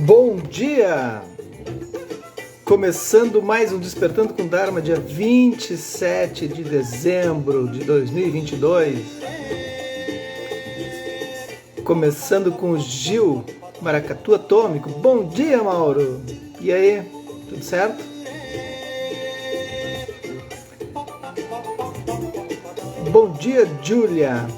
Bom dia! Começando mais um Despertando com Dharma, dia 27 de dezembro de 2022. Começando com o Gil, Maracatu Atômico. Bom dia, Mauro! E aí, tudo certo? Bom dia, Júlia!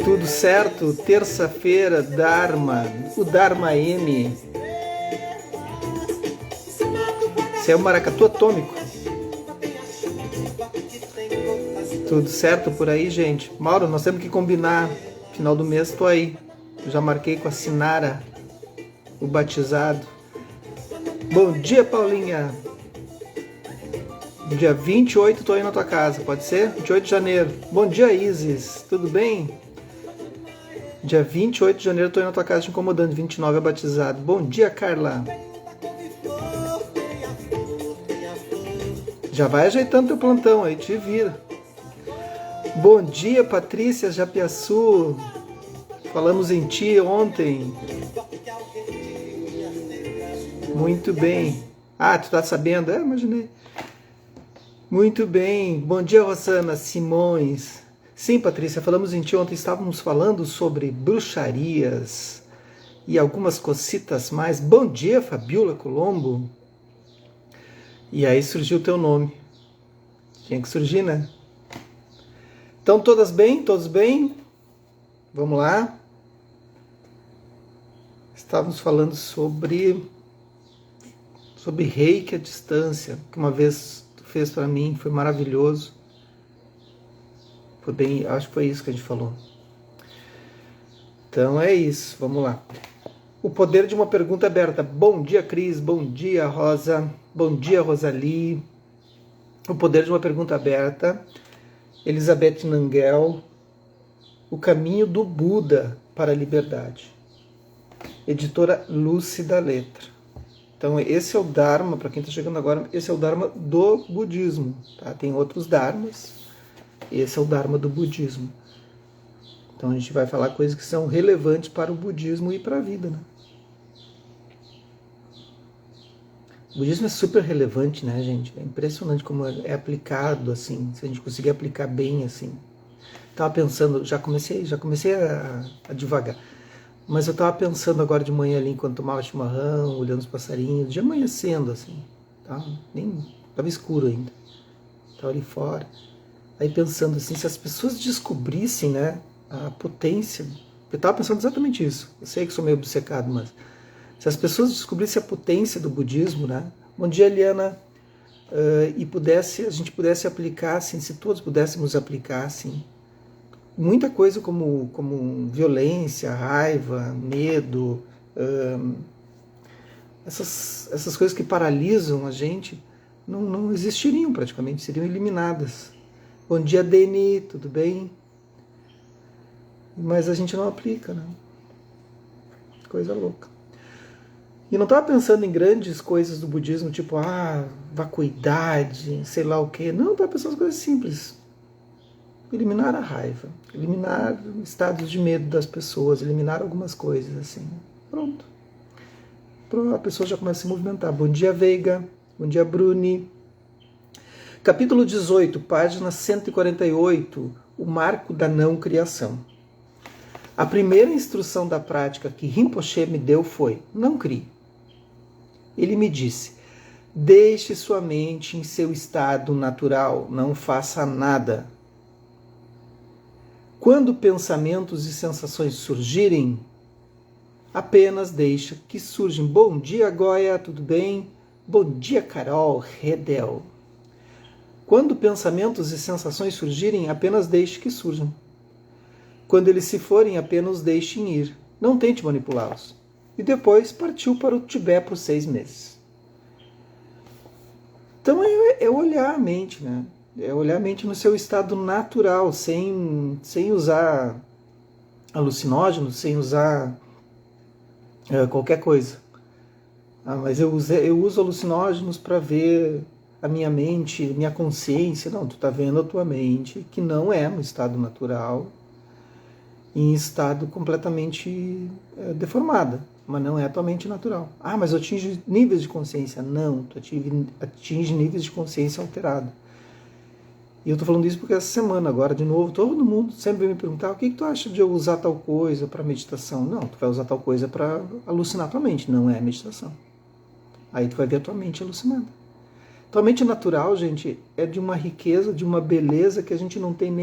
Tudo certo? Terça-feira, Dharma, o Dharma M. Esse é o Maracatu Atômico. Tudo certo por aí, gente? Mauro, nós temos que combinar. Final do mês tô aí. Já marquei com a Sinara, o batizado. Bom dia, Paulinha. Dia 28 tô aí na tua casa, pode ser? 28 de janeiro. Bom dia, Isis. Tudo bem? Dia 28 de janeiro eu tô aí na tua casa te incomodando. 29 é batizado. Bom dia, Carla. Já vai ajeitando teu plantão aí, te vira. Bom dia, Patrícia Japiaçu. Falamos em ti ontem. Muito bem. Ah, tu tá sabendo? Imaginei. Muito bem. Bom dia, Rosana Simões. Sim, Patrícia, falamos em ti ontem, estávamos falando sobre bruxarias e algumas cositas mais. Bom dia, Fabiola Colombo. E aí surgiu o teu nome. Tinha que surgir, né? Então, todas bem? Todos bem? Vamos lá. Estávamos falando sobre reiki à distância, que uma vez tu fez para mim, foi maravilhoso. Foi bem, acho que foi isso que a gente falou. Então é isso, vamos lá. O poder de uma pergunta aberta. Bom dia, Cris. Bom dia, Rosa. Bom dia, Rosali. O poder de uma pergunta aberta. Elizabeth Nangel. O caminho do Buda para a liberdade. Editora Lúcida Letra. Então esse é o Dharma, para quem está chegando agora, esse é o Dharma do budismo. Tá? Tem outros Dharmas. Esse é o Dharma do budismo. Então a gente vai falar coisas que são relevantes para o budismo e para a vida, né? O budismo é super relevante, né, gente? É impressionante como é aplicado, assim, se a gente conseguir aplicar bem, assim. Estava pensando, já comecei a devagar, mas eu estava pensando agora de manhã ali, enquanto tomava chimarrão, olhando os passarinhos, de amanhecendo, assim, tá? Nem estava escuro ainda, estava ali fora. Aí pensando assim, se as pessoas descobrissem, né, a potência, eu estava pensando exatamente isso, eu sei que sou meio obcecado, mas se as pessoas descobrissem a potência do budismo, né, bom dia, Eliana, e a gente pudesse aplicar, assim, se todos pudéssemos aplicar, assim, muita coisa como violência, raiva, medo, essas coisas que paralisam a gente, não existiriam praticamente, seriam eliminadas. Bom dia, Deni, tudo bem? Mas a gente não aplica, né? Coisa louca. E não estava pensando em grandes coisas do budismo, tipo, vacuidade, sei lá o quê. Não, estava pensando em coisas simples. Eliminar a raiva, eliminar estados de medo das pessoas, eliminar algumas coisas, assim. Pronto. A pessoa já começa a se movimentar. Bom dia, Veiga. Bom dia, Bruni. Capítulo 18, página 148, o marco da não criação. A primeira instrução da prática que Rinpoche me deu foi: não crie. Ele me disse: deixe sua mente em seu estado natural, não faça nada. Quando pensamentos e sensações surgirem, apenas deixa que surjam. Bom dia, Goya, tudo bem? Bom dia, Carol Redel. Quando pensamentos e sensações surgirem, apenas deixe que surjam. Quando eles se forem, apenas deixem ir. Não tente manipulá-los. E depois partiu para o Tibete por 6 meses. Então é olhar a mente, né? É olhar a mente no seu estado natural, sem usar alucinógenos, sem usar qualquer coisa. Mas eu uso alucinógenos para ver a minha mente, minha consciência. Não, tu está vendo a tua mente, que não é no estado natural, em estado completamente deformada, mas não é a tua mente natural. Ah, mas eu atingo níveis de consciência. Não, tu atinge níveis de consciência alterada. E eu tô falando isso porque essa semana agora, de novo, todo mundo sempre vem me perguntar: o que tu acha de eu usar tal coisa para meditação? Não, tu vai usar tal coisa para alucinar tua mente, não é meditação. Aí tu vai ver a tua mente alucinada. Tua mente natural, gente, é de uma riqueza, de uma beleza que a gente não tem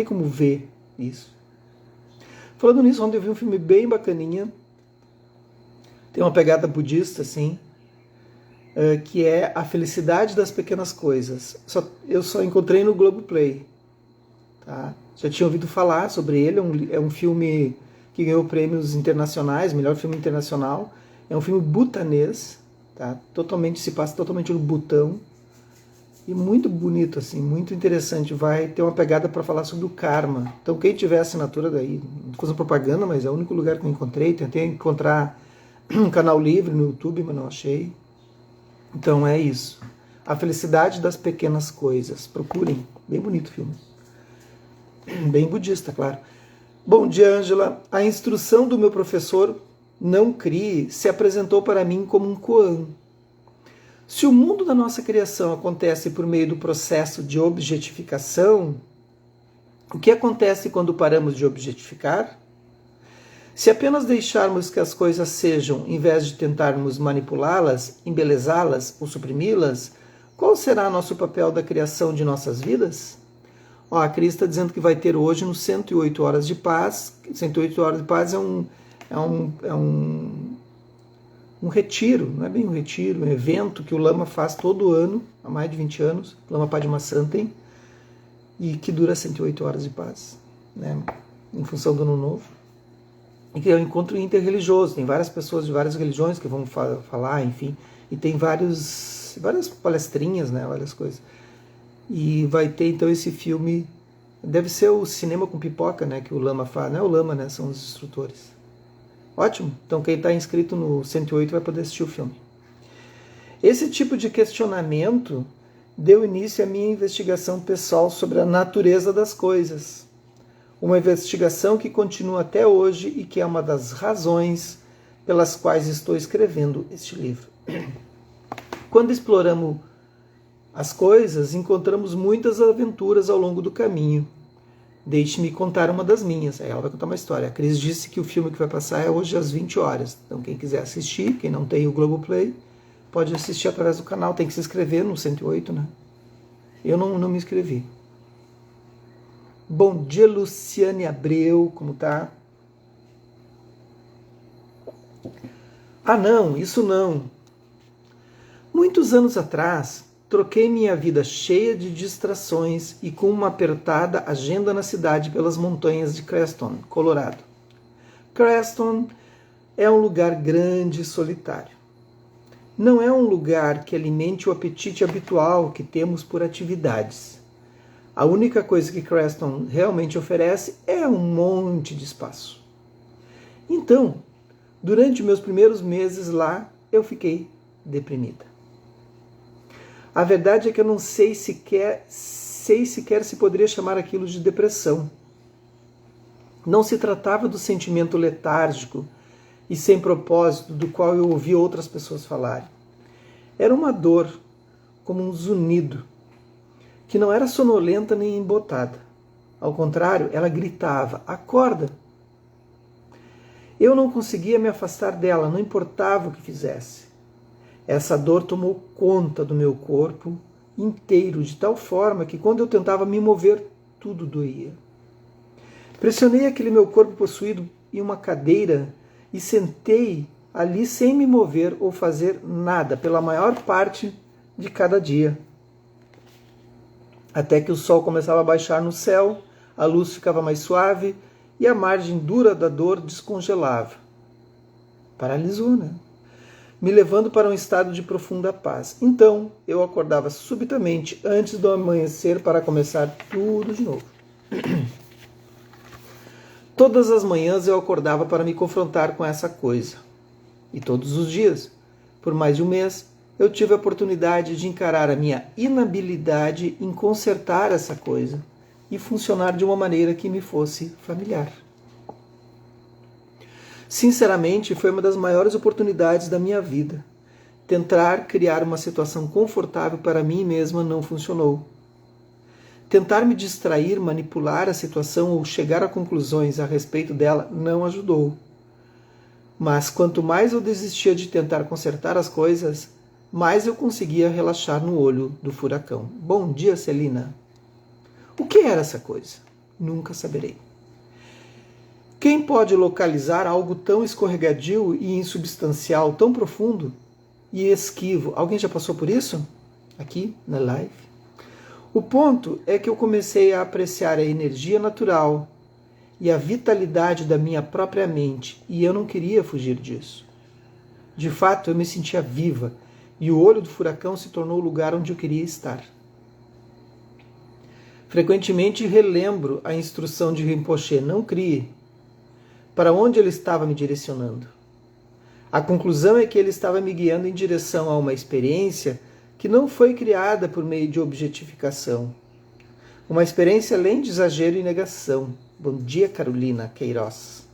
como ver isso. Falando nisso, ontem eu vi um filme bem bacaninha, tem uma pegada budista, assim, que é A Felicidade das Pequenas Coisas. Eu só encontrei no Globoplay. Tá? Já tinha ouvido falar sobre ele, é um filme que ganhou prêmios internacionais, melhor filme internacional. É um filme butanês, tá? Se passa totalmente no Butão. E muito bonito, assim, muito interessante. Vai ter uma pegada para falar sobre o karma. Então, quem tiver assinatura daí, não estou fazendo propaganda, mas é o único lugar que eu encontrei. Tentei encontrar um canal livre no YouTube, mas não achei. Então é isso. A Felicidade das Pequenas Coisas. Procurem. Bem bonito o filme. Bem budista, claro. Bom dia, Ângela. A instrução do meu professor, não crie, se apresentou para mim como um koan. Se o mundo da nossa criação acontece por meio do processo de objetificação, o que acontece quando paramos de objetificar? Se apenas deixarmos que as coisas sejam, em vez de tentarmos manipulá-las, embelezá-las ou suprimi-las, qual será nosso papel da criação de nossas vidas? A Cris está dizendo que vai ter hoje no 108 Horas de Paz. 108 Horas de Paz é um retiro, não é bem um retiro, um evento que o Lama faz todo ano, há mais de 20 anos, Lama Padmasambhava, e que dura 108 Horas de Paz, né, em função do Ano Novo. E que é um encontro interreligioso, tem várias pessoas de várias religiões que vão falar, enfim, e tem várias palestrinhas, né, várias coisas. E vai ter então esse filme, deve ser o Cinema com Pipoca, né, que o Lama faz, não é o Lama, né, são os instrutores. Ótimo, então quem está inscrito no 108 vai poder assistir o filme. Esse tipo de questionamento deu início à minha investigação pessoal sobre a natureza das coisas. Uma investigação que continua até hoje e que é uma das razões pelas quais estou escrevendo este livro. Quando exploramos as coisas, encontramos muitas aventuras ao longo do caminho. Deixe-me contar uma das minhas. Aí ela vai contar uma história. A Cris disse que o filme que vai passar é hoje às 20 horas. Então quem quiser assistir, quem não tem o Globoplay, pode assistir através do canal. Tem que se inscrever no 108, né? Eu não me inscrevi. Bom dia, Luciane Abreu, como tá? Ah, não, isso não. Muitos anos atrás, troquei minha vida cheia de distrações e com uma apertada agenda na cidade pelas montanhas de Creston, Colorado. Creston é um lugar grande e solitário. Não é um lugar que alimente o apetite habitual que temos por atividades. A única coisa que Creston realmente oferece é um monte de espaço. Então, durante meus primeiros meses lá, eu fiquei deprimida. A verdade é que eu não sei sequer se poderia chamar aquilo de depressão. Não se tratava do sentimento letárgico e sem propósito do qual eu ouvi outras pessoas falarem. Era uma dor, como um zunido, que não era sonolenta nem embotada. Ao contrário, ela gritava: acorda! Eu não conseguia me afastar dela, não importava o que fizesse. Essa dor tomou conta do meu corpo inteiro, de tal forma que quando eu tentava me mover, tudo doía. Pressionei aquele meu corpo possuído em uma cadeira e sentei ali sem me mover ou fazer nada pela maior parte de cada dia. Até que o sol começava a baixar no céu, a luz ficava mais suave e a margem dura da dor descongelava. Paralisou, né? Me levando para um estado de profunda paz. Então, eu acordava subitamente antes do amanhecer para começar tudo de novo. Todas as manhãs eu acordava para me confrontar com essa coisa. E todos os dias, por mais de um mês, eu tive a oportunidade de encarar a minha inabilidade em consertar essa coisa, e funcionar de uma maneira que me fosse familiar. Sinceramente, foi uma das maiores oportunidades da minha vida. Tentar criar uma situação confortável para mim mesma não funcionou. Tentar me distrair, manipular a situação ou chegar a conclusões a respeito dela não ajudou. Mas quanto mais eu desistia de tentar consertar as coisas, mais eu conseguia relaxar no olho do furacão. Bom dia, Celina. O que era essa coisa? Nunca saberei. Quem pode localizar algo tão escorregadio e insubstancial, tão profundo e esquivo? Alguém já passou por isso? Aqui na live? O ponto é que eu comecei a apreciar a energia natural e a vitalidade da minha própria mente, e eu não queria fugir disso. De fato, eu me sentia viva, e o olho do furacão se tornou o lugar onde eu queria estar. Frequentemente relembro a instrução de Rinpoche, não crie, para onde ele estava me direcionando. A conclusão é que ele estava me guiando em direção a uma experiência que não foi criada por meio de objetificação. Uma experiência além de exagero e negação. Bom dia, Carolina Queiroz.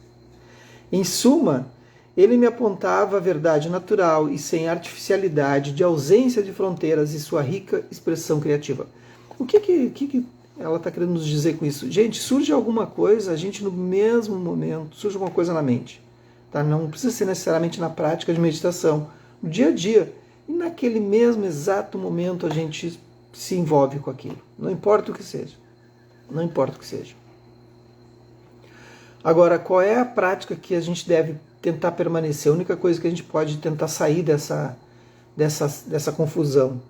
Em suma, ele me apontava a verdade natural e sem artificialidade, de ausência de fronteiras e sua rica expressão criativa. O que ela está querendo nos dizer com isso? Gente, surge alguma coisa, a gente no mesmo momento, surge alguma coisa na mente. Tá? Não precisa ser necessariamente na prática de meditação. No dia a dia. E naquele mesmo exato momento a gente se envolve com aquilo. Não importa o que seja. Não importa o que seja. Agora, qual é a prática que a gente deve tentar permanecer? A única coisa que a gente pode tentar sair dessa confusão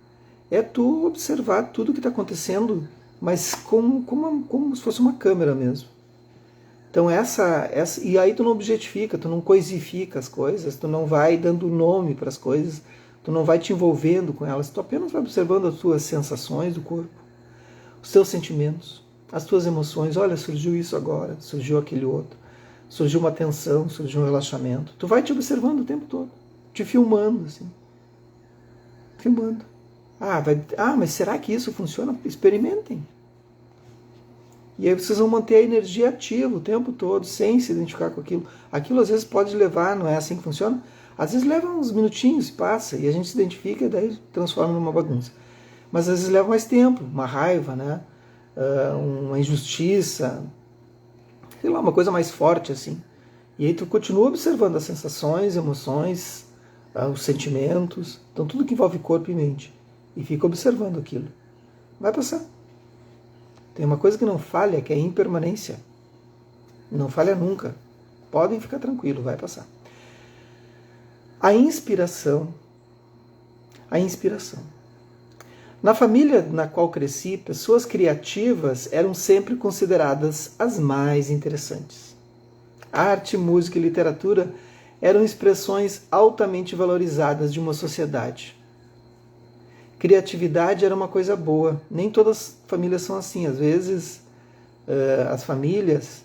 é tu observar tudo o que está acontecendo, mas como se fosse uma câmera mesmo. Então e aí tu não objetifica, tu não coisifica as coisas, tu não vai dando nome para as coisas, tu não vai te envolvendo com elas, tu apenas vai observando as tuas sensações do corpo, os teus sentimentos, as tuas emoções. Olha, surgiu isso agora, surgiu aquele outro, surgiu uma tensão, surgiu um relaxamento. Tu vai te observando o tempo todo, te filmando, assim. Filmando. Mas será que isso funciona? Experimentem. E aí vocês vão manter a energia ativa o tempo todo, sem se identificar com aquilo. Aquilo às vezes pode levar, não é assim que funciona? Às vezes leva uns minutinhos, passa, e a gente se identifica e daí transforma numa bagunça. Mas às vezes leva mais tempo, uma raiva, né? Uma injustiça, sei lá, uma coisa mais forte assim. E aí tu continua observando as sensações, emoções, os sentimentos, então tudo que envolve corpo e mente. E fica observando aquilo. Vai passar. Tem uma coisa que não falha, que é a impermanência. Não falha nunca. Podem ficar tranquilos, vai passar. A inspiração. Na família na qual cresci, pessoas criativas eram sempre consideradas as mais interessantes. Arte, música e literatura eram expressões altamente valorizadas de uma sociedade. Criatividade era uma coisa boa. Nem todas as famílias são assim. Às vezes, as famílias,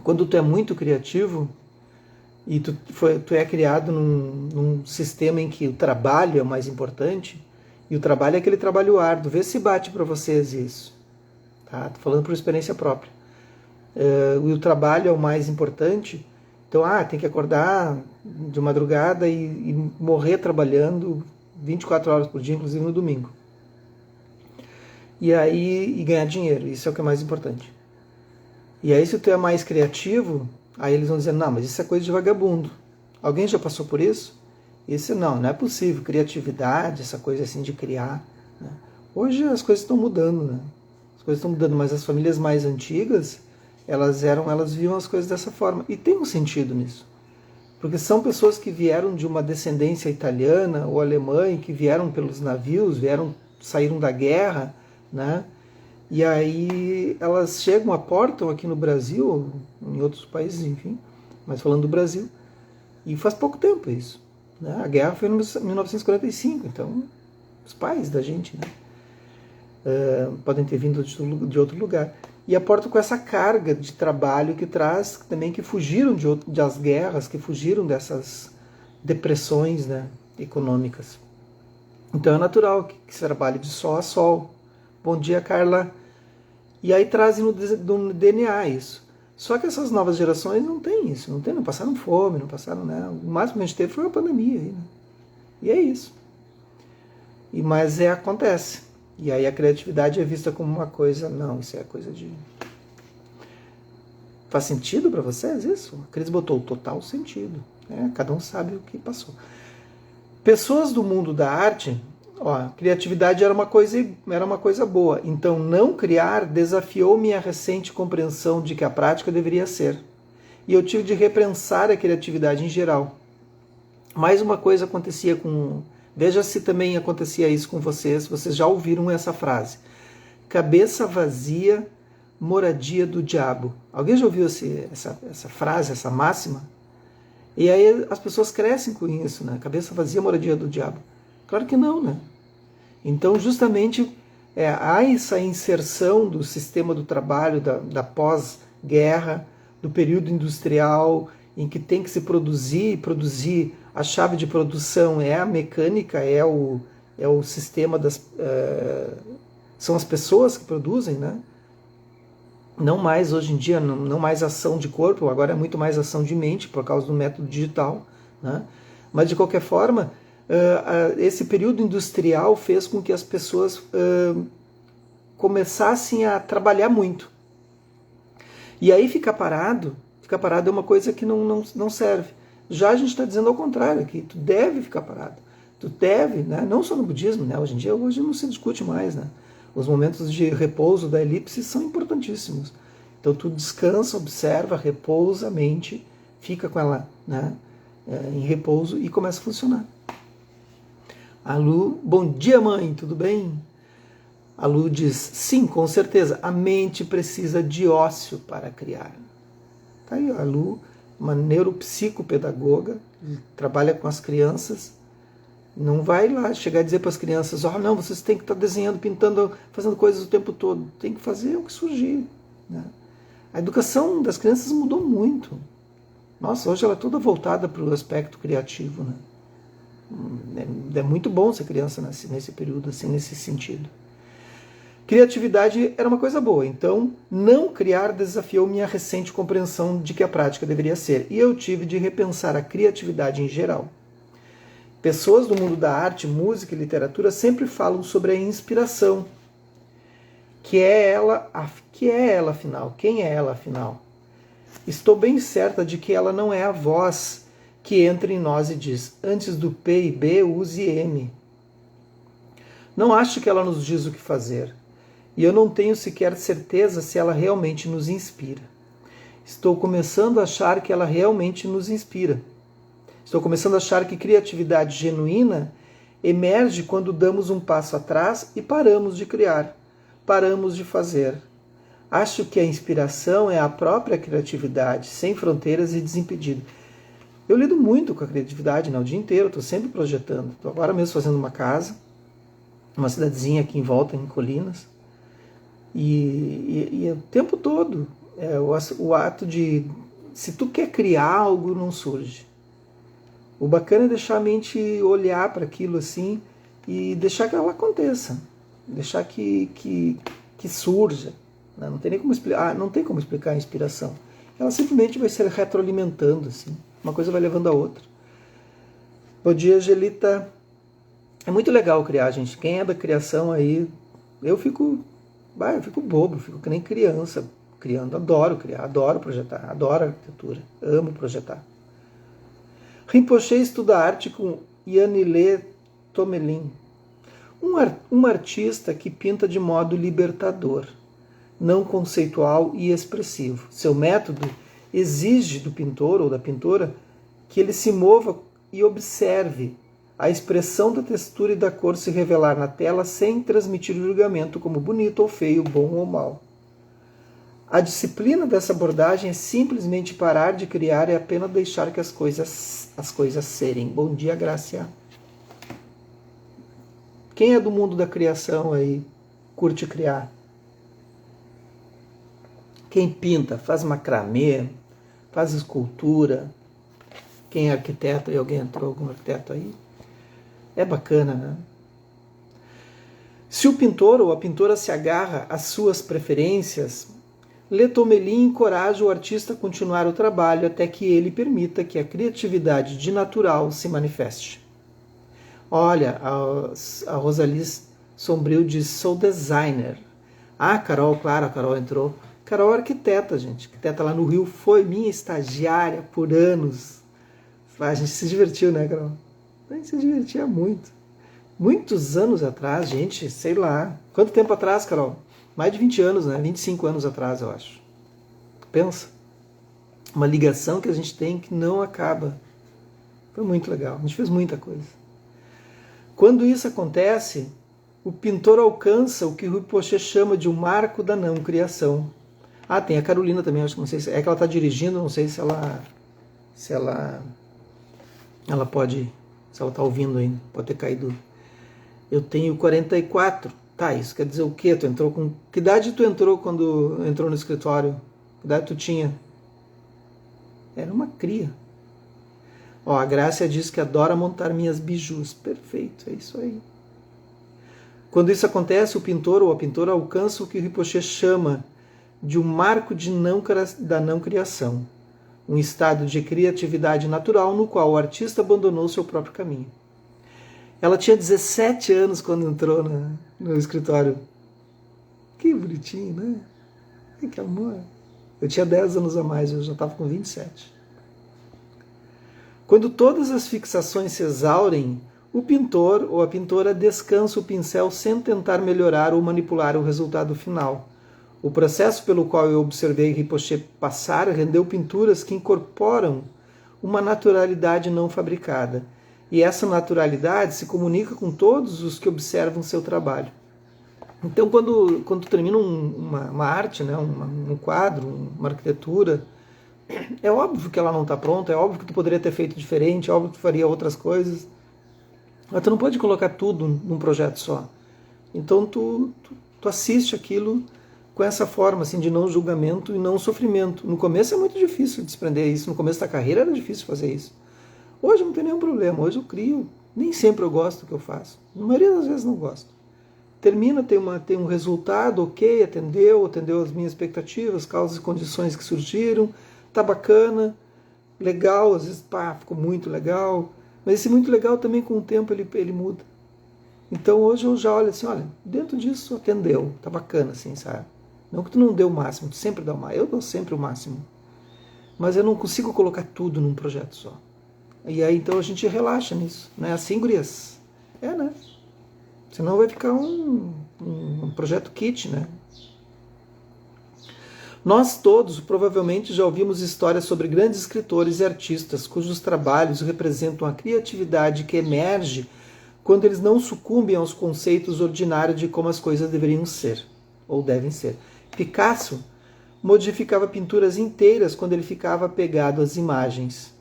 quando tu é muito criativo e tu é criado num sistema em que o trabalho é o mais importante, e o trabalho é aquele trabalho árduo. Vê se bate para vocês isso. Tá? Tô falando por experiência própria. E o trabalho é o mais importante. Então, tem que acordar de madrugada e morrer trabalhando 24 horas por dia, inclusive no domingo. E ganhar dinheiro, isso é o que é mais importante. E aí se tu é mais criativo, aí eles vão dizer, não, mas isso é coisa de vagabundo. Alguém já passou por isso? Isso não é possível. Criatividade, essa coisa assim de criar. Né? Hoje as coisas estão mudando, né? As coisas estão mudando, mas as famílias mais antigas, elas viam as coisas dessa forma. E tem um sentido nisso. Porque são pessoas que vieram de uma descendência italiana ou alemã, que vieram pelos navios, saíram da guerra, né? E aí elas chegam, aportam aqui no Brasil, em outros países, enfim, mas falando do Brasil, e faz pouco tempo isso. Né? A guerra foi em 1945, então os pais da gente, né? Podem ter vindo de outro lugar. E aportam com essa carga de trabalho que traz também, que fugiram das guerras, que fugiram dessas depressões, né, econômicas. Então é natural que se trabalhe de sol a sol. Bom dia, Carla. E aí trazem no DNA isso. Só que essas novas gerações não têm isso, não passaram fome, não passaram, né? O máximo que a gente teve foi uma pandemia aí, né? E é isso. Mas acontece. E aí a criatividade é vista como uma coisa, não, isso é coisa de... Faz sentido para vocês isso? A Cris botou total sentido. Né? Cada um sabe o que passou. Pessoas do mundo da arte, ó, criatividade era uma coisa boa. Então, não criar desafiou minha recente compreensão de que a prática deveria ser. E eu tive de repensar a criatividade em geral. Mais uma coisa acontecia com... Veja se também acontecia isso com vocês. Vocês já ouviram essa frase. Cabeça vazia, moradia do diabo. Alguém já ouviu essa frase, essa máxima? E aí as pessoas crescem com isso, né? Cabeça vazia, moradia do diabo. Claro que não, né? Então, justamente, há essa inserção do sistema do trabalho, da pós-guerra, do período industrial, em que tem que se produzir. A chave de produção é a mecânica, é o sistema são as pessoas que produzem, né? Não mais hoje em dia, não mais ação de corpo, agora é muito mais ação de mente por causa do método digital, né? Mas de qualquer forma, esse período industrial fez com que as pessoas começassem a trabalhar muito. E aí ficar parado é uma coisa que não serve. Já a gente está dizendo ao contrário aqui, tu deve ficar parado. Tu deve, né? Não só no budismo, né? Hoje não se discute mais, né? Os momentos de repouso da elipse são importantíssimos. Então tu descansa, observa, repousa a mente, fica com ela, né, em repouso e começa a funcionar. A Lu, bom dia mãe, tudo bem? A Lu diz, sim, com certeza, a mente precisa de ócio para criar. Tá aí a Lu, uma neuropsicopedagoga, trabalha com as crianças. Não vai lá chegar a dizer para as crianças, não, vocês têm que estar desenhando, pintando, fazendo coisas o tempo todo. Tem que fazer o que surgir. Né? A educação das crianças mudou muito. Nossa, hoje ela é toda voltada para o aspecto criativo. Né? É muito bom ser criança nesse período, assim, nesse sentido. Criatividade era uma coisa boa, então não criar desafiou minha recente compreensão de que a prática deveria ser. E eu tive de repensar a criatividade em geral. Pessoas do mundo da arte, música e literatura sempre falam sobre a inspiração. Que é ela, afinal? Quem é ela, afinal? Estou bem certa de que ela não é a voz que entra em nós e diz, antes do P e B, use M. Não acho que ela nos diz o que fazer. E eu não tenho sequer certeza se ela realmente nos inspira. Estou começando a achar que ela realmente nos inspira. Estou começando a achar que criatividade genuína emerge quando damos um passo atrás e paramos de criar, paramos de fazer. Acho que a inspiração é a própria criatividade, sem fronteiras e desimpedida. Eu lido muito com a criatividade, né? O dia inteiro, estou sempre projetando. Estou agora mesmo fazendo uma casa, uma cidadezinha aqui em volta, em Colinas. E o tempo todo, o ato de... Se tu quer criar algo, não surge. O bacana é deixar a mente olhar para aquilo assim e deixar que ela aconteça. Deixar que surja. Né? Não tem nem como explicar, não tem como explicar a inspiração. Ela simplesmente vai se retroalimentando, assim. Uma coisa vai levando a outra. Bom dia, Angelita. É muito legal criar, gente. Quem é da criação aí, eu fico bobo, fico que nem criança criando. Adoro criar, adoro projetar, adoro arquitetura, amo projetar. Rinpoche estuda arte com Yanile Tomelin, um artista que pinta de modo libertador, não conceitual e expressivo. Seu método exige do pintor ou da pintora que ele se mova e observe a expressão da textura e da cor se revelar na tela sem transmitir julgamento como bonito ou feio, bom ou mal. A disciplina dessa abordagem é simplesmente parar de criar e apenas deixar que as coisas serem. Bom dia, Gracia. Quem é do mundo da criação aí, curte criar? Quem pinta, faz macramê, faz escultura. Quem é arquiteto e alguém entrou, algum arquiteto aí? É bacana, né? Se o pintor ou a pintora se agarra às suas preferências, Letomelin encoraja o artista a continuar o trabalho até que ele permita que a criatividade de natural se manifeste. Olha, a Rosalie Sombrio diz, sou designer. Ah, Carol, claro, a Carol entrou. Carol é arquiteta, gente. Arquiteta lá no Rio, foi minha estagiária por anos. A gente se divertiu, né, Carol? A gente se divertia muito. Muitos anos atrás, gente, sei lá. Quanto tempo atrás, Carol? Mais de 20 anos, né? 25 anos atrás, eu acho. Pensa. Uma ligação que a gente tem que não acaba. Foi muito legal. A gente fez muita coisa. Quando isso acontece, o pintor alcança o que Rinpoche chama de um marco da não criação. Ah, tem a Carolina também, acho que não sei se é que ela está dirigindo, não sei se ela pode, se ela está ouvindo ainda, pode ter caído. Eu tenho 44. Tá, isso quer dizer o quê? Tu entrou com que idade tu entrou quando entrou no escritório? Que idade tu tinha? Era uma cria. Ó, a Grácia diz que adora montar minhas bijus. Perfeito, é isso aí. Quando isso acontece, o pintor ou a pintora alcança o que o Rinpoche chama de um marco da não criação, um estado de criatividade natural no qual o artista abandonou seu próprio caminho. Ela tinha 17 anos quando entrou no escritório. Que bonitinho, né? Que amor. Eu tinha 10 anos a mais, eu já estava com 27. Quando todas as fixações se exaurem, o pintor ou a pintora descansa o pincel sem tentar melhorar ou manipular o resultado final. O processo pelo qual eu observei Rinpoche passar rendeu pinturas que incorporam uma naturalidade não fabricada. E essa naturalidade se comunica com todos os que observam seu trabalho. Então, quando tu termina uma arte, né, um quadro, uma arquitetura, é óbvio que ela não está pronta, é óbvio que tu poderia ter feito diferente, é óbvio que tu faria outras coisas. Mas tu não pode colocar tudo num projeto só. Então, tu assiste aquilo com essa forma assim, de não julgamento e não sofrimento. No começo é muito difícil desprender isso. No começo da carreira era difícil fazer isso. Hoje não tem nenhum problema. Hoje eu crio. Nem sempre eu gosto do que eu faço. Na maioria das vezes não gosto. Termina, tem um resultado, ok, atendeu as minhas expectativas, causas e condições que surgiram, tá bacana, legal, às vezes ficou muito legal, mas esse muito legal também com o tempo ele muda. Então hoje eu já olho assim, olha, dentro disso atendeu, tá bacana assim, sabe? Não que tu não dê o máximo, tu sempre dá o máximo, eu dou sempre o máximo, mas eu não consigo colocar tudo num projeto só. E aí então a gente relaxa nisso, né? Assim, gurias, né? Senão vai ficar um projeto kit, né? Nós todos provavelmente já ouvimos histórias sobre grandes escritores e artistas cujos trabalhos representam a criatividade que emerge quando eles não sucumbem aos conceitos ordinários de como as coisas deveriam ser, ou devem ser. Picasso modificava pinturas inteiras quando ele ficava apegado às imagens.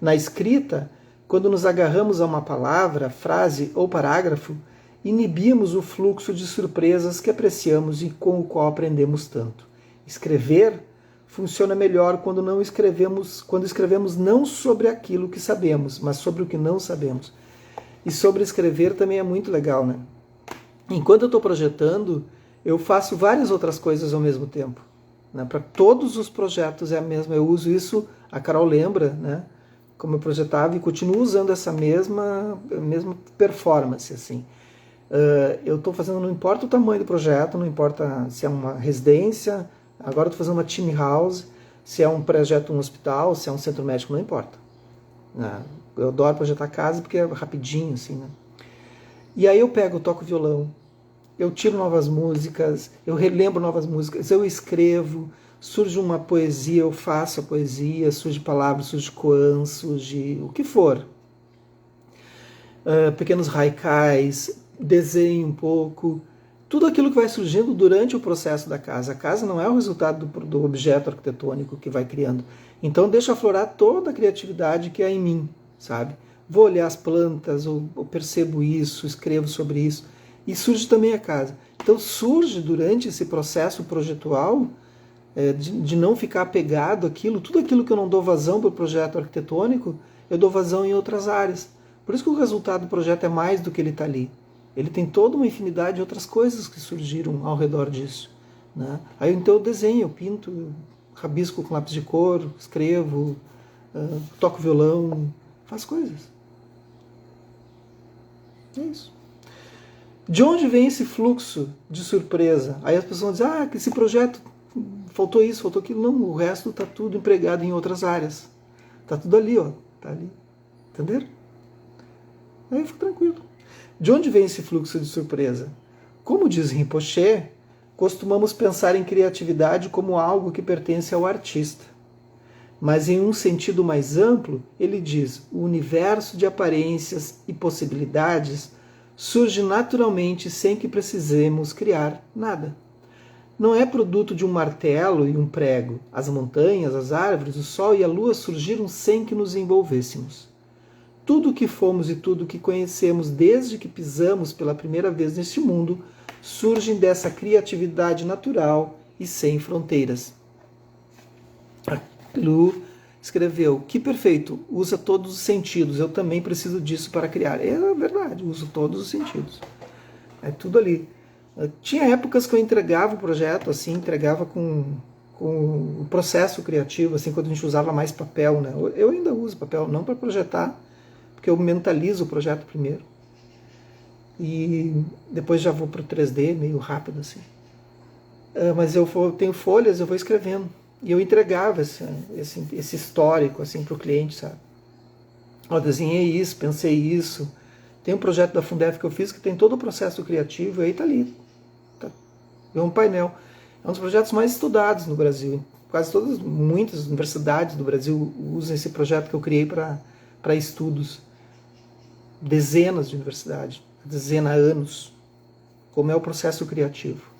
Na escrita, quando nos agarramos a uma palavra, frase ou parágrafo, inibimos o fluxo de surpresas que apreciamos e com o qual aprendemos tanto. Escrever funciona melhor quando escrevemos não sobre aquilo que sabemos, mas sobre o que não sabemos. E sobre escrever também é muito legal, né? Enquanto eu estou projetando, eu faço várias outras coisas ao mesmo tempo. Né? Para todos os projetos é a mesma. Eu uso isso, a Carol lembra, né? Como eu projetava e continuo usando essa mesma performance, assim. Eu estou fazendo, não importa o tamanho do projeto, não importa se é uma residência, agora estou fazendo uma team house, se é um projeto, um hospital, se é um centro médico, não importa. Eu adoro projetar casa porque é rapidinho, assim, né? E aí eu toco violão, eu tiro novas músicas, eu relembro novas músicas, eu escrevo, surge uma poesia, eu faço a poesia, surge palavras, surge koan, surge o que for. Pequenos haikais, desenho um pouco, tudo aquilo que vai surgindo durante o processo da casa. A casa não é o resultado do objeto arquitetônico que vai criando. Então deixa aflorar toda a criatividade que há em mim, sabe? Vou olhar as plantas, eu percebo isso, escrevo sobre isso, e surge também a casa. Então surge durante esse processo projetual, de não ficar apegado àquilo, tudo aquilo que eu não dou vazão para o projeto arquitetônico, eu dou vazão em outras áreas. Por isso que o resultado do projeto é mais do que ele está ali. Ele tem toda uma infinidade de outras coisas que surgiram ao redor disso, né? Aí então eu desenho, eu pinto, eu rabisco com lápis de cor, escrevo, toco violão, faço coisas. É isso. De onde vem esse fluxo de surpresa? Aí as pessoas dizem, que esse projeto faltou isso, faltou aquilo. Não, o resto está tudo empregado em outras áreas. Está tudo ali, ó. Está ali. Entenderam? Aí eu fico tranquilo. De onde vem esse fluxo de surpresa? Como diz Rinpoche, costumamos pensar em criatividade como algo que pertence ao artista. Mas em um sentido mais amplo, ele diz, o universo de aparências e possibilidades surge naturalmente sem que precisemos criar nada. Não é produto de um martelo e um prego. As montanhas, as árvores, o sol e a lua surgiram sem que nos envolvêssemos. Tudo o que fomos e tudo o que conhecemos desde que pisamos pela primeira vez neste mundo surgem dessa criatividade natural e sem fronteiras. Lu escreveu, que perfeito, usa todos os sentidos, eu também preciso disso para criar. É verdade, uso todos os sentidos. É tudo ali. Tinha épocas que eu entregava o projeto, assim, entregava com o processo criativo, assim, quando a gente usava mais papel, né? Eu ainda uso papel, não para projetar, porque eu mentalizo o projeto primeiro. E depois já vou para o 3D, meio rápido, assim. Mas eu tenho folhas, eu vou escrevendo. E eu entregava esse histórico assim, para o cliente, sabe? Eu desenhei isso, pensei isso. Tem um projeto da Fundef que eu fiz que tem todo o processo criativo, e aí está ali. Tá. É um painel. É um dos projetos mais estudados no Brasil. Quase todas, muitas universidades do Brasil usam esse projeto que eu criei para estudos. Dezenas de universidades, dezenas de anos. Como é o processo criativo.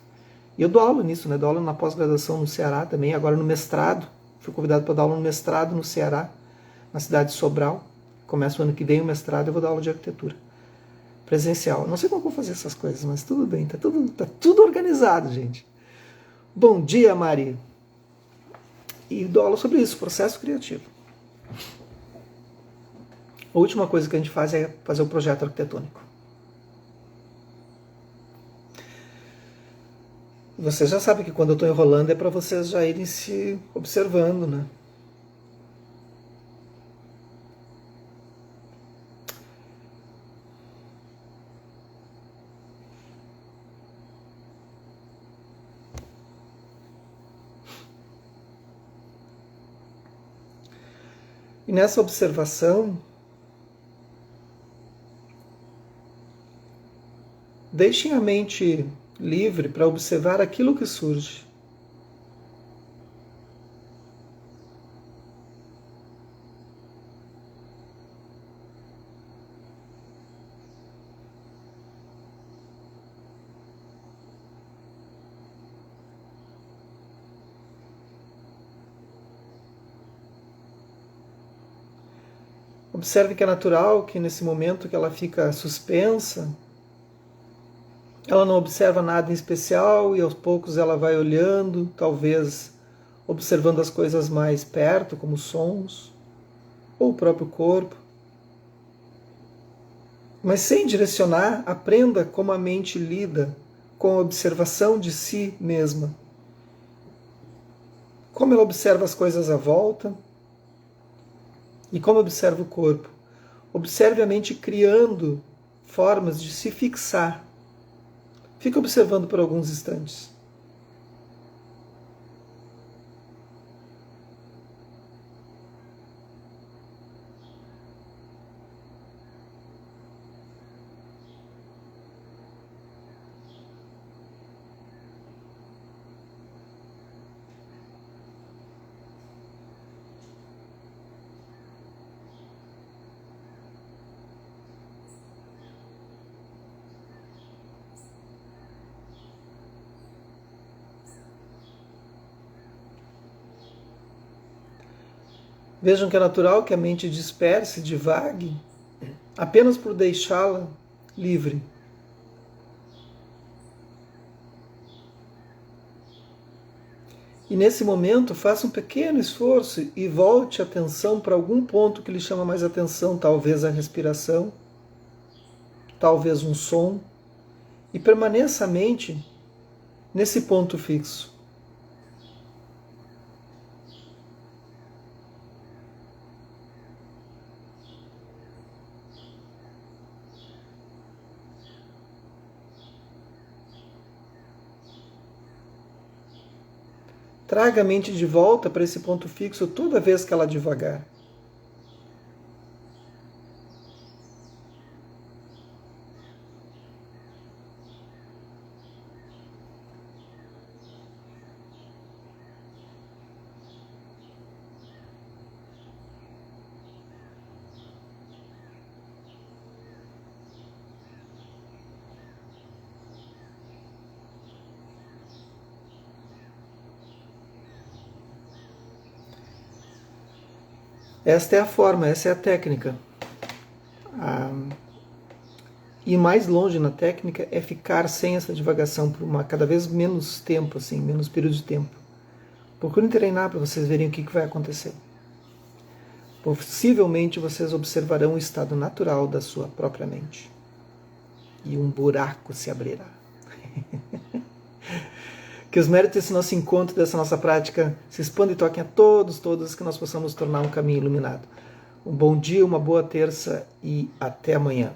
E eu dou aula nisso, né? Dou aula na pós-graduação no Ceará também, agora no mestrado. Fui convidado para dar aula no mestrado no Ceará, na cidade de Sobral. Começa o ano que vem o mestrado, eu vou dar aula de arquitetura presencial. Não sei como eu vou fazer essas coisas, mas tudo bem, tá tudo organizado, gente. Bom dia, Mari. E dou aula sobre isso, processo criativo. A última coisa que a gente faz é fazer o projeto arquitetônico. Vocês já sabem que quando eu estou enrolando é para vocês já irem se observando, né? E nessa observação, deixem a mente livre para observar aquilo que surge. Observe que é natural que nesse momento que ela fica suspensa, ela não observa nada em especial e aos poucos ela vai olhando, talvez observando as coisas mais perto, como sons, ou o próprio corpo. Mas sem direcionar, aprenda como a mente lida com a observação de si mesma. Como ela observa as coisas à volta e como observa o corpo. Observe a mente criando formas de se fixar. Fica observando por alguns instantes. Vejam que é natural que a mente disperse, divague, apenas por deixá-la livre. E nesse momento, faça um pequeno esforço e volte a atenção para algum ponto que lhe chama mais atenção, talvez a respiração, talvez um som, e permaneça a mente nesse ponto fixo. Traga a mente de volta para esse ponto fixo toda vez que ela divagar. Esta é a forma, essa é a técnica. E mais longe na técnica é ficar sem essa divagação por cada vez menos tempo, assim, menos período de tempo. Procurem treinar para vocês verem o que vai acontecer. Possivelmente vocês observarão o estado natural da sua própria mente. E um buraco se abrirá. Que os méritos desse nosso encontro, dessa nossa prática, se expandam e toquem a todos, que nós possamos tornar um caminho iluminado. Um bom dia, uma boa terça e até amanhã.